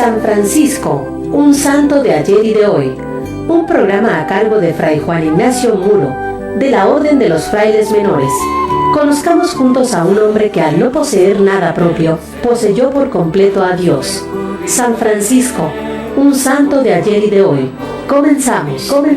San Francisco, un santo de ayer y de hoy. Un programa a cargo de Fray Juan Ignacio Muro, de la Orden de los Frailes Menores. Conozcamos juntos a un hombre que al no poseer nada propio, poseyó por completo a Dios. San Francisco, un santo de ayer y de hoy. Comenzamos. Salto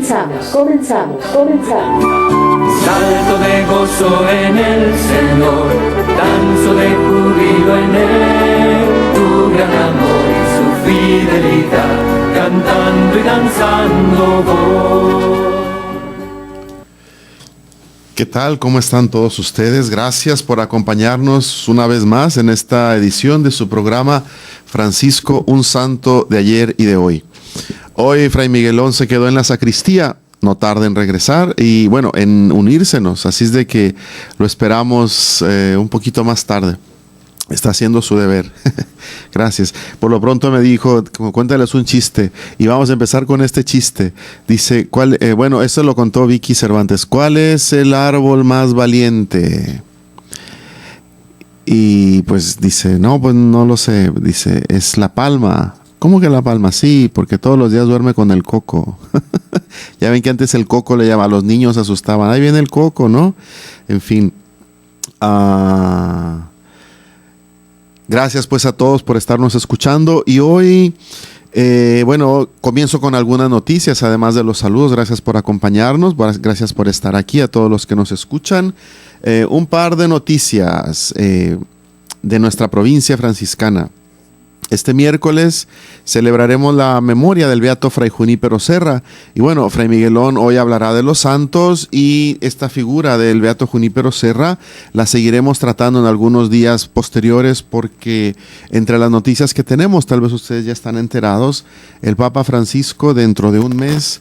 de gozo en el Señor, danzo de júbilo en Él, tu gran amor y su fidelidad, cantando y danzando voy. ¿Qué tal? ¿Cómo están todos ustedes? Gracias por acompañarnos una vez más en esta edición de su programa Francisco, un santo de ayer y de hoy. Hoy Fray Miguelón se quedó en la sacristía, no tarda en regresar y bueno, en unírsenos, así es de que lo esperamos un poquito más tarde. Está haciendo su deber. Gracias. Por lo pronto me dijo, cuéntales un chiste. Y vamos a empezar con este chiste. Dice, bueno, eso lo contó Vicky Cervantes. ¿Cuál es el árbol más valiente? Y pues dice, no, pues no lo sé. Dice, es la palma. ¿Cómo que la palma? Sí, porque todos los días duerme con el coco. Ya ven que antes el coco le llamaba, a los niños asustaban. Ahí viene el coco, ¿no? En fin. Gracias pues a todos por estarnos escuchando y hoy, bueno, comienzo con algunas noticias, además de los saludos. Gracias por acompañarnos, gracias por estar aquí a todos los que nos escuchan. Un par de noticias de nuestra provincia franciscana. Este miércoles celebraremos la memoria del beato Fray Junípero Serra. Y bueno, Fray Miguelón hoy hablará de los santos y esta figura del beato Junípero Serra la seguiremos tratando en algunos días posteriores porque entre las noticias que tenemos, tal vez ustedes ya están enterados, el Papa Francisco dentro de un mes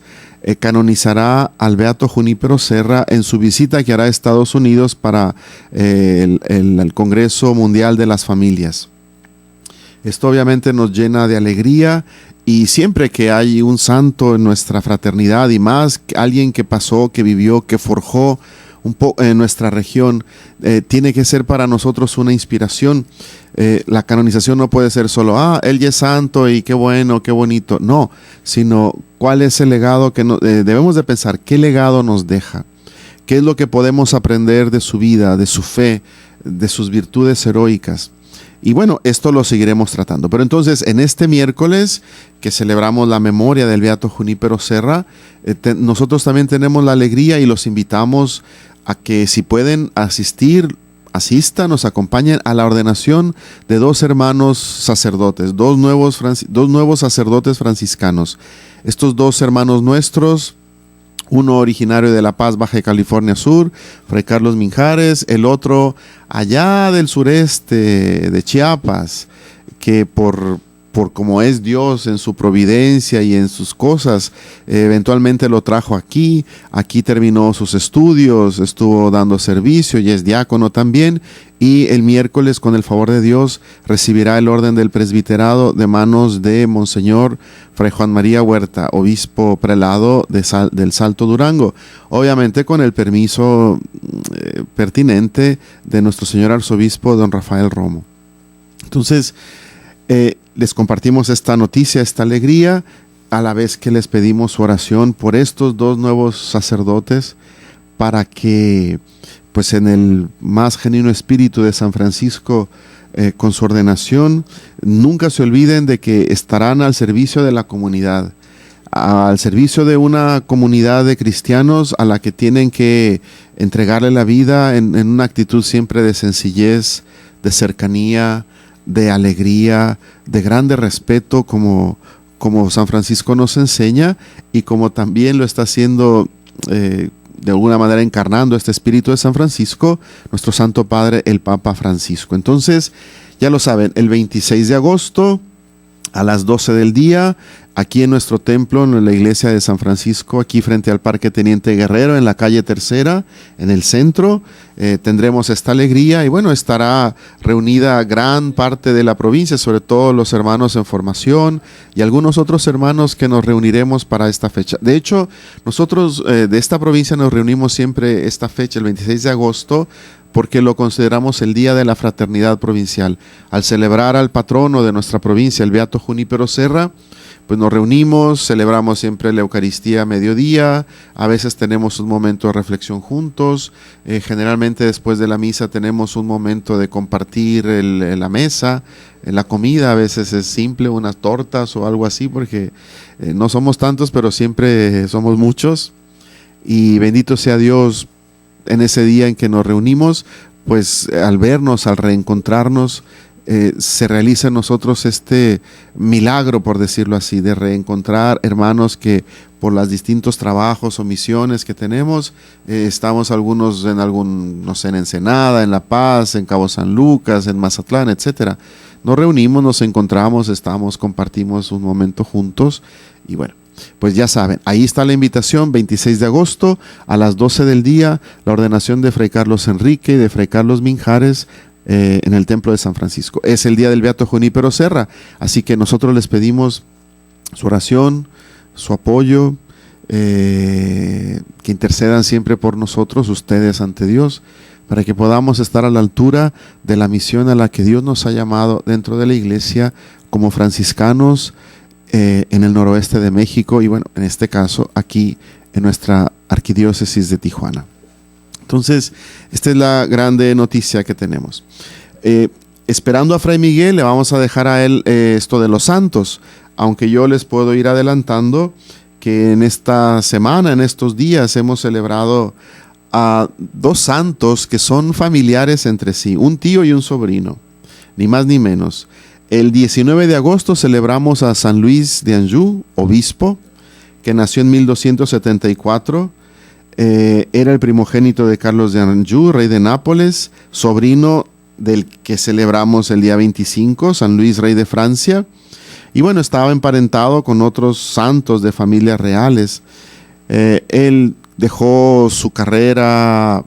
canonizará al beato Junípero Serra en su visita que hará a Estados Unidos para el Congreso Mundial de las Familias. Esto obviamente nos llena de alegría y siempre que hay un santo en nuestra fraternidad y más alguien que pasó, que vivió, que forjó un poco en nuestra región, tiene que ser para nosotros una inspiración. La canonización no puede ser solo, él ya es santo y qué bueno, qué bonito. No, sino cuál es el legado que debemos de pensar, qué legado nos deja, qué es lo que podemos aprender de su vida, de su fe, de sus virtudes heroicas. Y bueno, esto lo seguiremos tratando. Pero entonces, en este miércoles que celebramos la memoria del beato Junípero Serra, nosotros también tenemos la alegría y los invitamos a que si pueden asistan, nos acompañen a la ordenación de dos hermanos sacerdotes, dos nuevos sacerdotes franciscanos. Estos dos hermanos nuestros, uno originario de La Paz, Baja California Sur, Fray Carlos Minjares, el otro allá del sureste de Chiapas, que por como es Dios en su providencia y en sus cosas, eventualmente lo trajo aquí terminó sus estudios, estuvo dando servicio y es diácono también, y el miércoles con el favor de Dios recibirá el orden del presbiterado de manos de Monseñor Fray Juan María Huerta, obispo prelado del Salto Durango, obviamente con el permiso pertinente de nuestro señor arzobispo don Rafael Romo. Entonces, les compartimos esta noticia, esta alegría, a la vez que les pedimos su oración por estos dos nuevos sacerdotes para que, pues en el más genuino espíritu de San Francisco, con su ordenación, nunca se olviden de que estarán al servicio de la comunidad, al servicio de una comunidad de cristianos a la que tienen que entregarle la vida en una actitud siempre de sencillez, de cercanía, de alegría, de grande respeto, como San Francisco nos enseña y como también lo está haciendo de alguna manera encarnando este espíritu de San Francisco, nuestro Santo Padre, el Papa Francisco. Entonces, ya lo saben, el 26 de agosto a las 12 del día, aquí en nuestro templo, en la iglesia de San Francisco, aquí frente al Parque Teniente Guerrero, en la calle Tercera, en el centro, tendremos esta alegría y bueno, estará reunida gran parte de la provincia, sobre todo los hermanos en formación y algunos otros hermanos que nos reuniremos para esta fecha. De hecho, nosotros de esta provincia nos reunimos siempre esta fecha, el 26 de agosto, porque lo consideramos el Día de la Fraternidad Provincial. Al celebrar al patrono de nuestra provincia, el Beato Junípero Serra, pues nos reunimos, celebramos siempre la Eucaristía a mediodía, a veces tenemos un momento de reflexión juntos, generalmente después de la misa tenemos un momento de compartir la mesa, la comida, a veces es simple, unas tortas o algo así, porque no somos tantos, pero siempre somos muchos, y bendito sea Dios en ese día en que nos reunimos, pues al vernos, al reencontrarnos, se realiza en nosotros este milagro, por decirlo así, de reencontrar hermanos que por los distintos trabajos o misiones que tenemos, estamos algunos en no sé, en Ensenada, en La Paz, en Cabo San Lucas, en Mazatlán, etcétera. Nos reunimos, nos encontramos, compartimos un momento juntos y bueno, pues ya saben, ahí está la invitación, 26 de agosto a las 12 del día, la ordenación de Fray Carlos Enrique y de Fray Carlos Minjares, en el Templo de San Francisco. Es el día del Beato Junípero Serra, así que nosotros les pedimos su oración, su apoyo, que intercedan siempre por nosotros, ustedes ante Dios, para que podamos estar a la altura de la misión a la que Dios nos ha llamado dentro de la iglesia como franciscanos en el noroeste de México y bueno, en este caso aquí en nuestra arquidiócesis de Tijuana. Entonces, esta es la grande noticia que tenemos. Esperando a Fray Miguel, le vamos a dejar a él esto de los santos, aunque yo les puedo ir adelantando que en esta semana, en estos días, hemos celebrado a dos santos que son familiares entre sí, un tío y un sobrino, ni más ni menos. El 19 de agosto celebramos a San Luis de Anjou, obispo, que nació en 1274, era el primogénito de Carlos de Anjou, rey de Nápoles, sobrino del que celebramos el día 25, San Luis, rey de Francia, y bueno, estaba emparentado con otros santos de familias reales. Él dejó su carrera,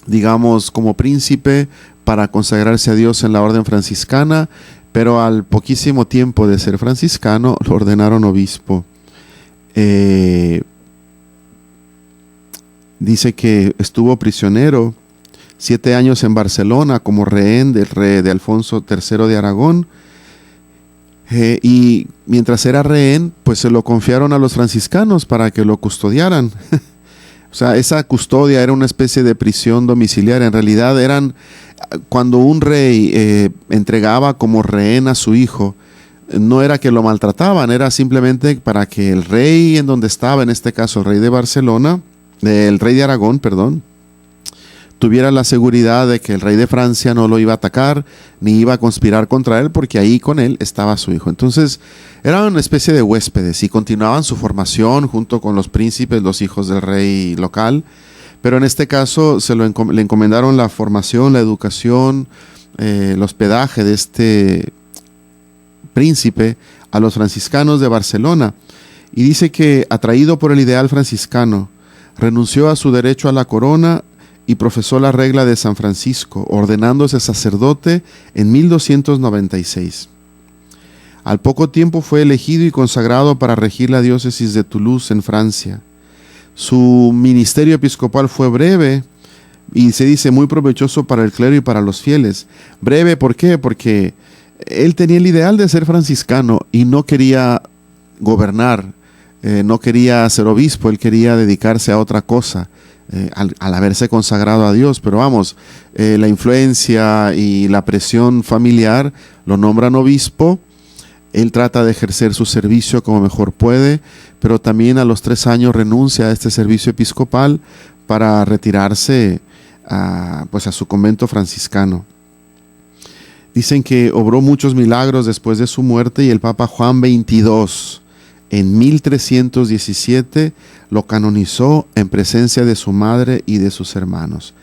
digamos, como príncipe para consagrarse a Dios en la orden franciscana, pero al poquísimo tiempo de ser franciscano lo ordenaron obispo. Dice que estuvo prisionero 7 años en Barcelona como rehén del rey de Alfonso III de Aragón, y mientras era rehén pues se lo confiaron a los franciscanos para que lo custodiaran. O sea, esa custodia era una especie de prisión domiciliaria. En realidad eran cuando un rey entregaba como rehén a su hijo, no era que lo maltrataban, era simplemente para que el rey en donde estaba, en este caso el rey de Barcelona, el rey de Aragón, perdón, tuviera la seguridad de que el rey de Francia no lo iba a atacar ni iba a conspirar contra él, porque ahí con él estaba su hijo. Entonces eran una especie de huéspedes y continuaban su formación junto con los príncipes, los hijos del rey local, pero en este caso le encomendaron la formación, la educación, el hospedaje de este príncipe a los franciscanos de Barcelona. Y dice que, atraído por el ideal franciscano, renunció a su derecho a la corona y profesó la regla de San Francisco, ordenándose sacerdote en 1296. Al poco tiempo fue elegido y consagrado para regir la diócesis de Toulouse en Francia. Su ministerio episcopal fue breve y se dice muy provechoso para el clero y para los fieles. Breve, ¿por qué? Porque él tenía el ideal de ser franciscano y no quería gobernar, no quería ser obispo, él quería dedicarse a otra cosa. Al haberse consagrado a Dios, pero vamos, la influencia y la presión familiar lo nombran obispo. Él trata de ejercer su servicio como mejor puede, pero también a los 3 años renuncia a este servicio episcopal para retirarse a su convento franciscano. Dicen que obró muchos milagros después de su muerte y el Papa Juan XXII en 1317 lo canonizó en presencia de su madre y de sus hermanos.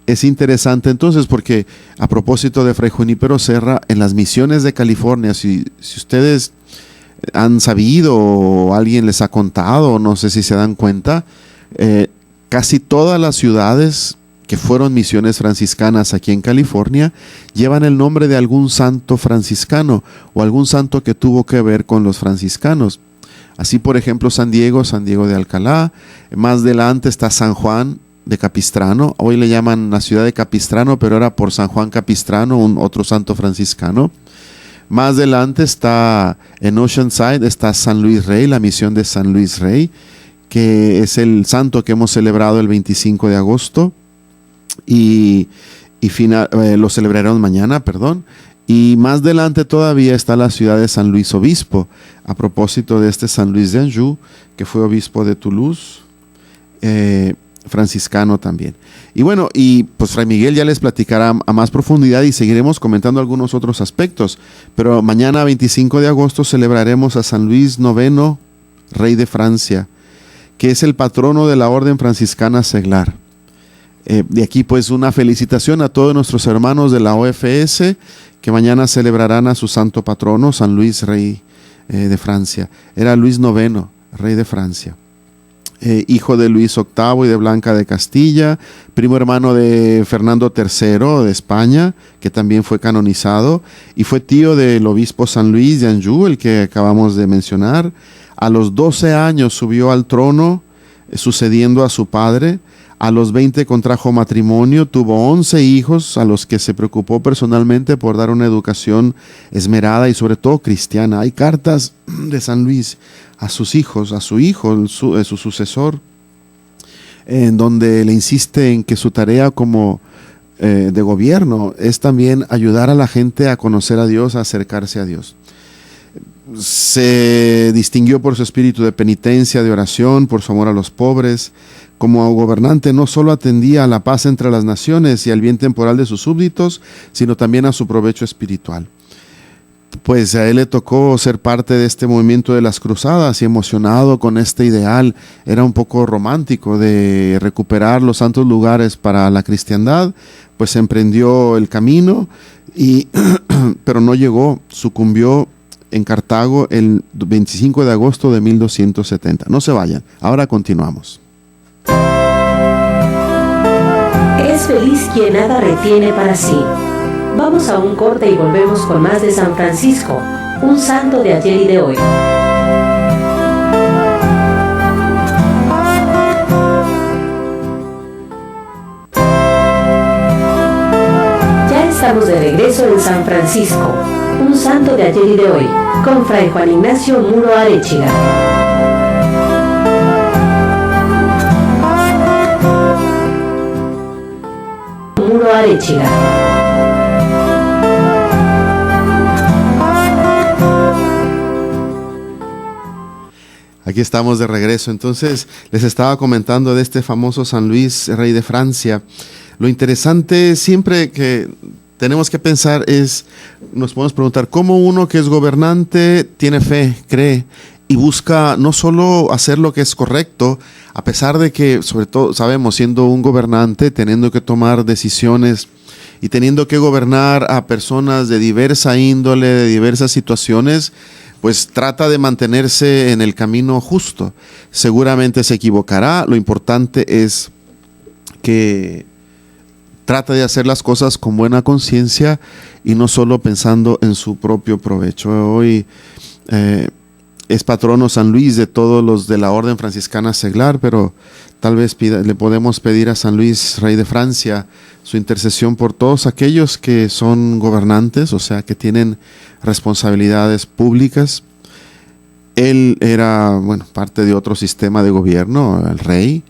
Es interesante entonces porque, a propósito de Fray Junípero Serra, en las misiones de California, si ustedes han sabido o alguien les ha contado, no sé si se dan cuenta, casi todas las ciudades que fueron misiones franciscanas aquí en California llevan el nombre de algún santo franciscano o algún santo que tuvo que ver con los franciscanos. Así, por ejemplo, San Diego de Alcalá, más adelante está San Juan de Capistrano. Hoy le llaman la ciudad de Capistrano, pero era por San Juan Capistrano, otro santo franciscano. Más adelante está en Oceanside, está San Luis Rey, la misión de San Luis Rey, que es el santo que hemos celebrado el 25 de agosto y lo celebraremos mañana, perdón. Y más adelante todavía está la ciudad de San Luis Obispo, a propósito de este San Luis de Anjou, que fue obispo de Toulouse, franciscano también. Y bueno, y pues Fray Miguel ya les platicará a más profundidad y seguiremos comentando algunos otros aspectos. Pero mañana 25 de agosto celebraremos a San Luis IX, rey de Francia, que es el patrono de la Orden Franciscana Seglar. De aquí pues una felicitación a todos nuestros hermanos de la OFS que mañana celebrarán a su santo patrono, San Luis, rey de Francia. Era Luis IX, rey de Francia. Hijo de Luis VIII y de Blanca de Castilla, primo hermano de Fernando III de España, que también fue canonizado, y fue tío del obispo San Luis de Anjou, el que acabamos de mencionar. A los 12 años subió al trono, sucediendo a su padre. A los 20 contrajo matrimonio, tuvo 11 hijos a los que se preocupó personalmente por dar una educación esmerada y sobre todo cristiana. Hay cartas de San Luis a sus hijos, a su hijo, su sucesor, en donde le insiste en que su tarea como de gobierno es también ayudar a la gente a conocer a Dios, a acercarse a Dios. Se distinguió por su espíritu de penitencia, de oración, por su amor a los pobres. Como gobernante no solo atendía a la paz entre las naciones y al bien temporal de sus súbditos, sino también a su provecho espiritual. Pues a él le tocó ser parte de este movimiento de las cruzadas y emocionado con este ideal, era un poco romántico de recuperar los santos lugares para la cristiandad, pues emprendió el camino, pero no llegó, sucumbió en Cartago el 25 de agosto de 1270. No se vayan, ahora continuamos. Es feliz quien nada retiene para sí. Vamos a un corte y volvemos con más de San Francisco, un santo de ayer y de hoy. Ya estamos de regreso en San Francisco, un santo de ayer y de hoy, con Fray Juan Ignacio Muro Arechiga. Muro Arechiga. Aquí estamos de regreso. Entonces, les estaba comentando de este famoso San Luis, rey de Francia. Lo interesante siempre que tenemos que pensar es, nos podemos preguntar, ¿cómo uno que es gobernante tiene fe, cree y busca no solo hacer lo que es correcto, a pesar de que, sobre todo, sabemos, siendo un gobernante, teniendo que tomar decisiones y teniendo que gobernar a personas de diversa índole, de diversas situaciones, pues trata de mantenerse en el camino justo. Seguramente se equivocará, lo importante es que trata de hacer las cosas con buena conciencia y no solo pensando en su propio provecho. Hoy es patrono San Luis de todos los de la Orden Franciscana Seglar, pero tal vez le podemos pedir a San Luis, rey de Francia, su intercesión por todos aquellos que son gobernantes, o sea, que tienen responsabilidades públicas. Él era, parte de otro sistema de gobierno, el rey.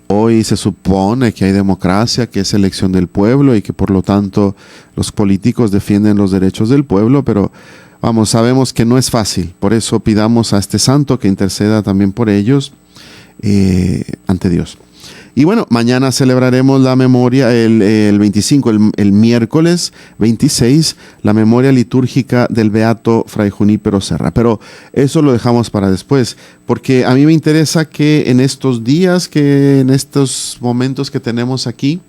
Hoy se supone que hay democracia, que es elección del pueblo y que por lo tanto los políticos defienden los derechos del pueblo, pero sabemos que no es fácil. Por eso pidamos a este santo que interceda también por ellos ante Dios. Y mañana celebraremos la memoria, el 25, el miércoles 26, la memoria litúrgica del beato Fray Junípero Serra. Pero eso lo dejamos para después, porque a mí me interesa que en estos días, que en estos momentos que tenemos aquí,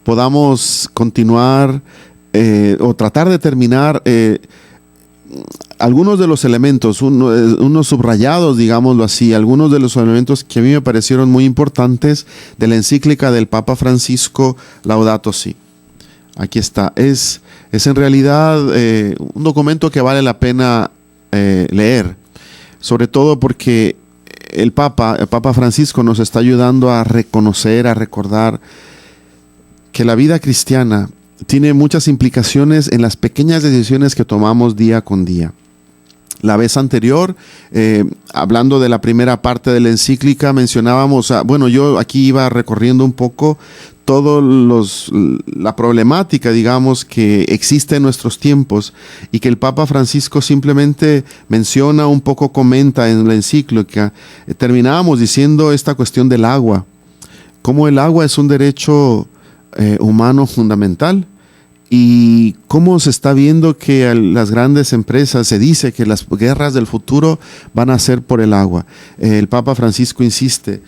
podamos continuar o tratar de terminar algunos de los elementos, unos subrayados, digámoslo así, algunos de los elementos que a mí me parecieron muy importantes de la encíclica del Papa Francisco Laudato Si. Aquí está. Es en realidad un documento que vale la pena leer, sobre todo porque el Papa Francisco nos está ayudando a reconocer, a recordar que la vida cristiana tiene muchas implicaciones en las pequeñas decisiones que tomamos día con día. La vez anterior, hablando de la primera parte de la encíclica, mencionábamos, yo aquí iba recorriendo un poco la problemática, digamos, que existe en nuestros tiempos y que el Papa Francisco simplemente menciona un poco, comenta en la encíclica. Terminábamos diciendo esta cuestión del agua, cómo el agua es un derecho humano fundamental. Y cómo se está viendo que las grandes empresas, se dice que las guerras del futuro van a ser por el agua. El Papa Francisco insiste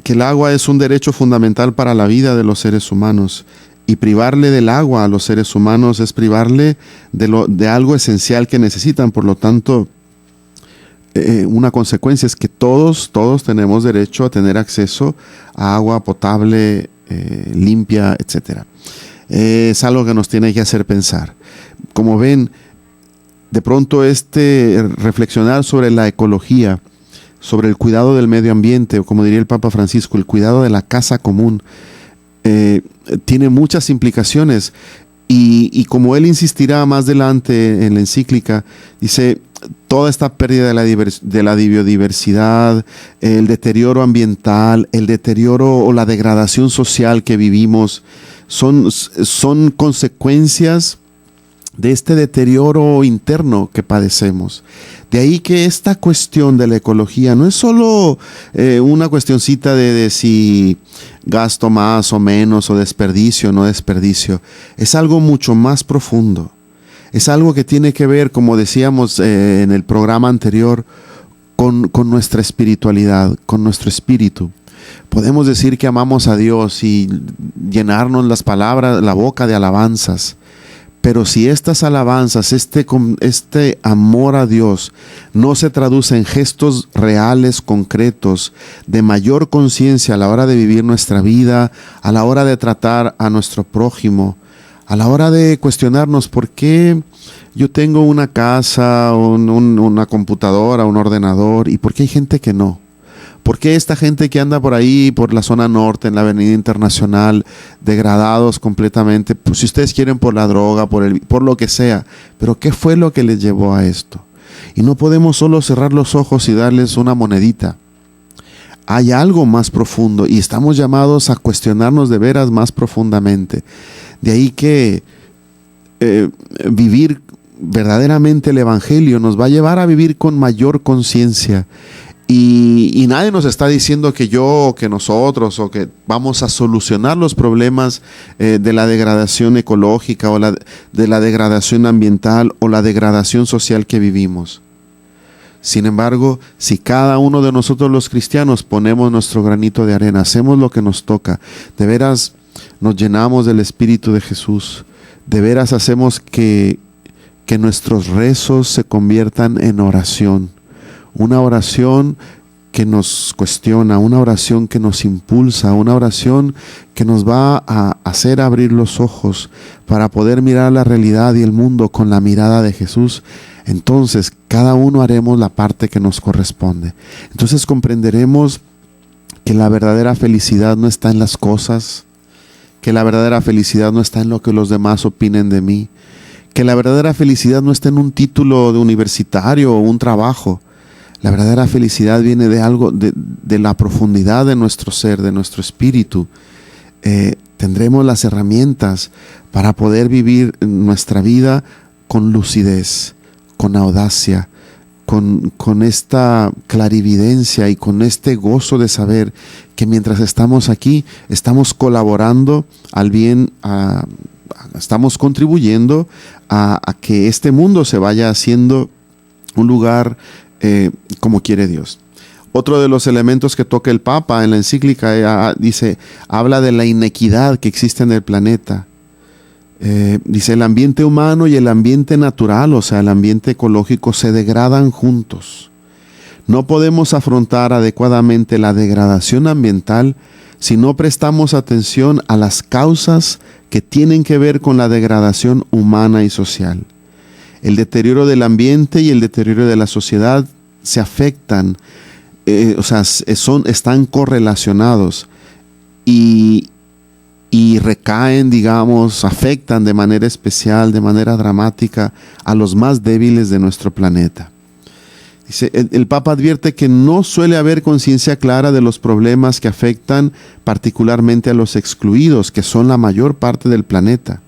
que el agua es un derecho fundamental para la vida de los seres humanos, y privarle del agua a los seres humanos es privarle de algo esencial que necesitan. Por lo tanto, una consecuencia es que todos tenemos derecho a tener acceso a agua potable, limpia, etcétera. Es algo que nos tiene que hacer pensar. Como ven, de pronto reflexionar sobre la ecología, sobre el cuidado del medio ambiente, o como diría el Papa Francisco, el cuidado de la casa común, tiene muchas implicaciones. Y como él insistirá más adelante en la encíclica, dice, toda esta pérdida de la biodiversidad, el deterioro ambiental, el deterioro o la degradación social que vivimos, son consecuencias de este deterioro interno que padecemos. De ahí que esta cuestión de la ecología no es solo una cuestioncita de si gasto más o menos, o desperdicio o no desperdicio. Es algo mucho más profundo. Es algo que tiene que ver, como decíamos en el programa anterior, con nuestra espiritualidad, con nuestro espíritu. Podemos decir que amamos a Dios y llenarnos la boca de alabanzas, pero si estas alabanzas, este amor a Dios no se traduce en gestos reales, concretos, de mayor conciencia a la hora de vivir nuestra vida, a la hora de tratar a nuestro prójimo, a la hora de cuestionarnos por qué yo tengo una casa, una computadora, un ordenador, y por qué hay gente que no. ¿Por qué esta gente que anda por ahí, por la zona norte, en la Avenida Internacional, degradados completamente? Pues si ustedes quieren, por la droga, por lo que sea. Pero ¿qué fue lo que les llevó a esto? Y no podemos solo cerrar los ojos y darles una monedita. Hay algo más profundo y estamos llamados a cuestionarnos de veras más profundamente. De ahí que vivir verdaderamente el Evangelio nos va a llevar a vivir con mayor conciencia. Y nadie nos está diciendo que nosotros, o que vamos a solucionar los problemas de la degradación ecológica, o de la degradación ambiental, o la degradación social que vivimos. Sin embargo, si cada uno de nosotros los cristianos ponemos nuestro granito de arena, hacemos lo que nos toca, de veras nos llenamos del Espíritu de Jesús, de veras hacemos que nuestros rezos se conviertan en oración. Una oración que nos cuestiona, una oración que nos impulsa, una oración que nos va a hacer abrir los ojos para poder mirar la realidad y el mundo con la mirada de Jesús. Entonces, cada uno haremos la parte que nos corresponde. Entonces comprenderemos que la verdadera felicidad no está en las cosas, que la verdadera felicidad no está en lo que los demás opinen de mí, que la verdadera felicidad no está en un título de universitario o un trabajo. La verdadera felicidad viene de algo, de la profundidad de nuestro ser, de nuestro espíritu. Tendremos las herramientas para poder vivir nuestra vida con lucidez, con audacia, con esta clarividencia y con este gozo de saber que mientras estamos aquí, estamos colaborando al bien, estamos contribuyendo a que este mundo se vaya haciendo un lugar como quiere Dios. Otro de los elementos que toca el Papa en la encíclica habla de la inequidad que existe en el planeta. Dice, el ambiente humano y el ambiente natural, o sea, el ambiente ecológico, se degradan juntos. No podemos afrontar adecuadamente la degradación ambiental si no prestamos atención a las causas que tienen que ver con la degradación humana y social. El deterioro del ambiente y el deterioro de la sociedad se afectan, están correlacionados y recaen, digamos, afectan de manera especial, de manera dramática a los más débiles de nuestro planeta. Dice, el Papa advierte que no suele haber conciencia clara de los problemas que afectan particularmente a los excluidos, que son la mayor parte del planeta.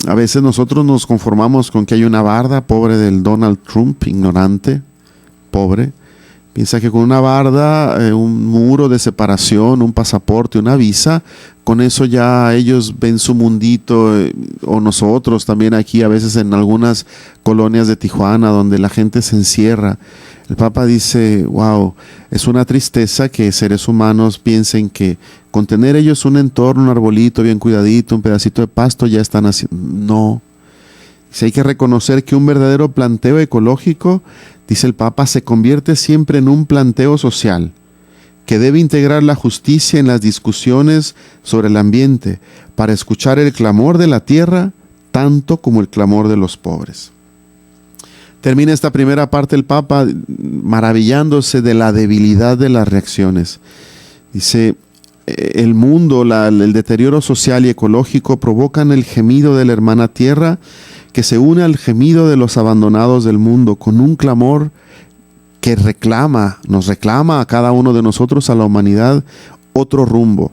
A veces nosotros nos conformamos con que hay una barda, pobre del Donald Trump, ignorante, pobre. Piensa que con una barda, un muro de separación, un pasaporte, una visa, con eso ya ellos ven su mundito, o nosotros también aquí, a veces en algunas colonias de Tijuana, donde la gente se encierra. El Papa dice, wow, es una tristeza que seres humanos piensen que con tener ellos un entorno, un arbolito bien cuidadito, un pedacito de pasto, ya están haciendo. No. Si hay que reconocer que un verdadero planteo ecológico, dice el Papa, se convierte siempre en un planteo social, que debe integrar la justicia en las discusiones sobre el ambiente, para escuchar el clamor de la tierra, tanto como el clamor de los pobres. Termina esta primera parte el Papa maravillándose de la debilidad de las reacciones. Dice, el mundo, el deterioro social y ecológico provocan el gemido de la hermana tierra, que se une al gemido de los abandonados del mundo con un clamor que nos reclama a cada uno de nosotros, a la humanidad, otro rumbo.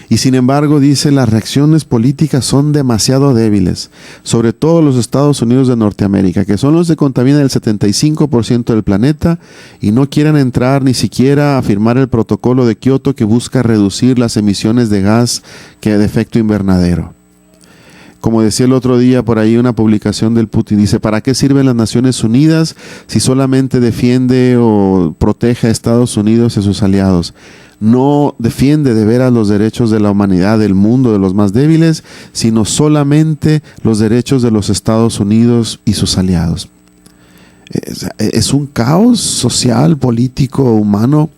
Y sin embargo, dice, las reacciones políticas son demasiado débiles, sobre todo los Estados Unidos de Norteamérica, que son los que contaminan el 75% del planeta y no quieren entrar ni siquiera a firmar el protocolo de Kioto, que busca reducir las emisiones de gas de efecto invernadero. Como decía el otro día por ahí una publicación del Putin, dice, ¿para qué sirven las Naciones Unidas si solamente defiende o protege a Estados Unidos y a sus aliados? No defiende de veras los derechos de la humanidad, del mundo, de los más débiles, sino solamente los derechos de los Estados Unidos y sus aliados. Es un caos social, político, humano,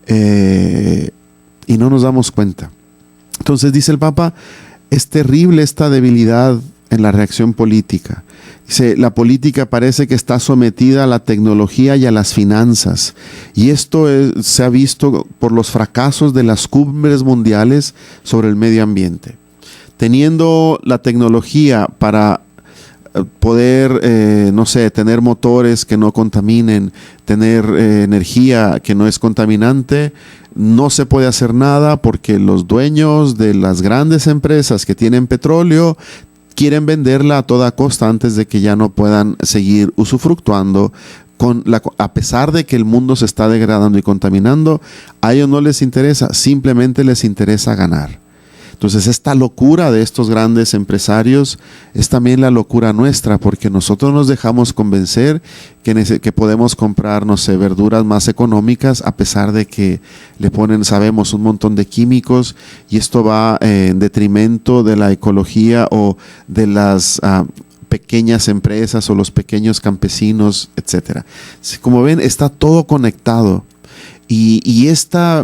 y no nos damos cuenta. Entonces dice el Papa, es terrible esta debilidad en la reacción política. Dice, la política parece que está sometida a la tecnología y a las finanzas. Y esto se ha visto por los fracasos de las cumbres mundiales sobre el medio ambiente. Teniendo la tecnología para poder, tener motores que no contaminen, tener energía que no es contaminante, no se puede hacer nada porque los dueños de las grandes empresas que tienen petróleo quieren venderla a toda costa antes de que ya no puedan seguir usufructuando a pesar de que el mundo se está degradando y contaminando. A ellos no les interesa, simplemente les interesa ganar. Entonces esta locura de estos grandes empresarios es también la locura nuestra, porque nosotros nos dejamos convencer que podemos comprar, verduras más económicas, a pesar de que le ponen, sabemos, un montón de químicos, y esto va en detrimento de la ecología o de las pequeñas empresas o los pequeños campesinos, etc. Como ven, está todo conectado. Y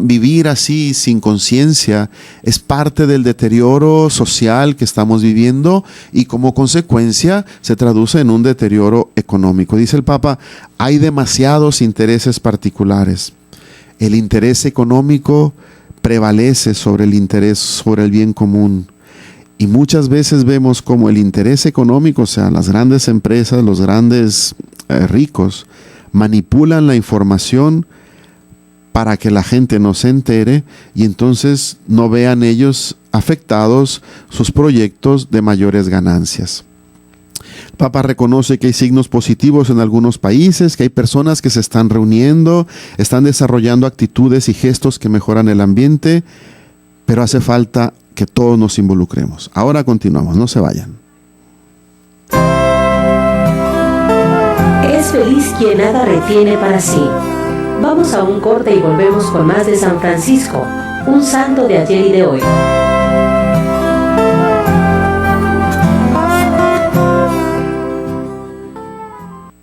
vivir así sin conciencia es parte del deterioro social que estamos viviendo, y como consecuencia se traduce en un deterioro económico. Dice el Papa, hay demasiados intereses particulares. El interés económico prevalece sobre el bien común. Y muchas veces vemos como el interés económico, o sea, las grandes empresas, los grandes ricos, manipulan la información para que la gente no se entere y entonces no vean ellos afectados sus proyectos de mayores ganancias. El Papa reconoce que hay signos positivos en algunos países, que hay personas que se están reuniendo, están desarrollando actitudes y gestos que mejoran el ambiente, pero hace falta que todos nos involucremos. Ahora continuamos, no se vayan. Es feliz quien nada retiene para sí. Vamos a un corte y volvemos con más de San Francisco, un santo de ayer y de hoy.